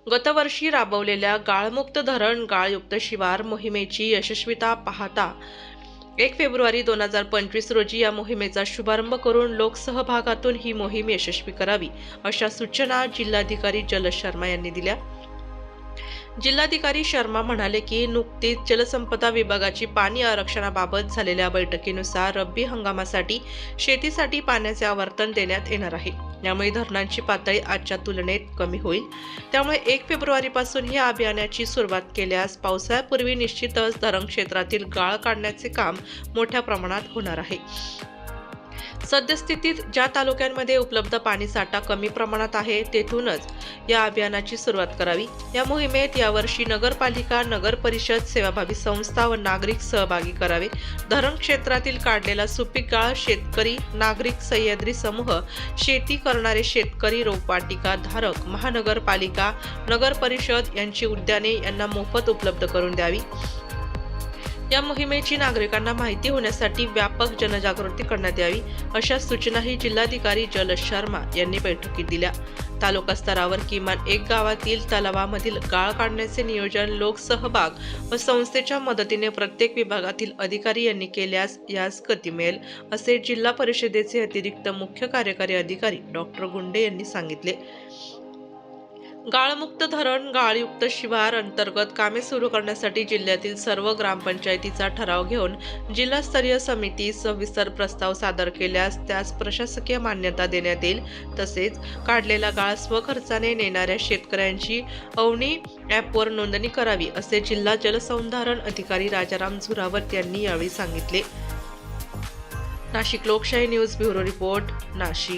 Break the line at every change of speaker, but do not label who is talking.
गतवर्षी राबवलेल्या गाळमुक्त धरण गाळयुक्त शिवार मोहिमेची यशस्वीता पाहता 1 फेब्रुवारी 2025 रोजी या मोहिमेचा शुभारंभ करून लोकसहभागातून ही मोहीम यशस्वी करावी अशा सूचना जिल्हाधिकारी जलज शर्मा यांनी दिल्या। जिल्हाधिकारी शर्मा म्हणाले की नुकतीच जलसंपदा विभागाची पाणी आरक्षणाबाबत झालेल्या बैठकीनुसार रब्बी हंगामासाठी शेतीसाठी पाण्याचे आवर्तन देण्यात येणार आहे। यामुळे धरणांची पातळी आजच्या तुलनेत कमी होईल। त्यामुळे 1 फेब्रुवारीपासून या अभियानाची सुरुवात केल्यास पावसाळ्यापूर्वी निश्चितच धरण क्षेत्रातील गाळ काढण्याचे काम मोठ्या प्रमाणात होणार आहे। सद्यस्थितीत ज्या तालुक्यांमध्ये उपलब्ध पाणीसाठा कमी प्रमाणात आहे तेथूनच या अभियानाची सुरुवात करावी। या मोहिमेत यावर्षी नगरपालिका, नगर परिषद, सेवाभावी संस्था व नागरिक सहभागी करावे। धरण क्षेत्रातील काढलेला सुपीक गाळ शेतकरी, नागरिक, सह्याद्री समूह, शेती करणारे शेतकरी, रोपवाटिका धारक, महानगरपालिका, नगर परिषद यांची उद्याने यांना मोफत उपलब्ध करून द्यावी। या मोहिमेची नागरिकांना माहिती होण्यासाठी व्यापक जनजागृती करण्यात यावी अशा सूचनाही जिल्हाधिकारी जलज शर्मा यांनी बैठकीत दिल्या। तालुका स्तरावर किमान एक गावातील तलावामधील गाळ काढण्याचे नियोजन, लोकसहभाग व संस्थेच्या मदतीने प्रत्येक विभागातील अधिकारी यांनी केल्यास यास गती मिळेल असे जिल्हा परिषदेचे अतिरिक्त मुख्य कार्यकारी अधिकारी डॉक्टर गुंडे यांनी सांगितले। गाळमुक्त धरण गाळयुक्त शिवार अंतर्गत कामे सुरू करण्यासाठी जिल्ह्यातील सर्व ग्रामपंचायतीचा ठराव घेऊन जिल्हास्तरीय समिती सविस्तर प्रस्ताव सादर केल्यास त्यास प्रशासकीय मान्यता देण्यात येईल। तसेच काढलेला गाळ स्वखर्चाने नेणाऱ्या शेतकऱ्यांची अवनी ॲपवर नोंदणी करावी असे जिल्हा जलसंधारण अधिकारी राजाराम झुरावत यांनी यावेळी सांगितले। नाशिक लोकशाही न्यूज ब्युरो रिपोर्ट, नाशिक।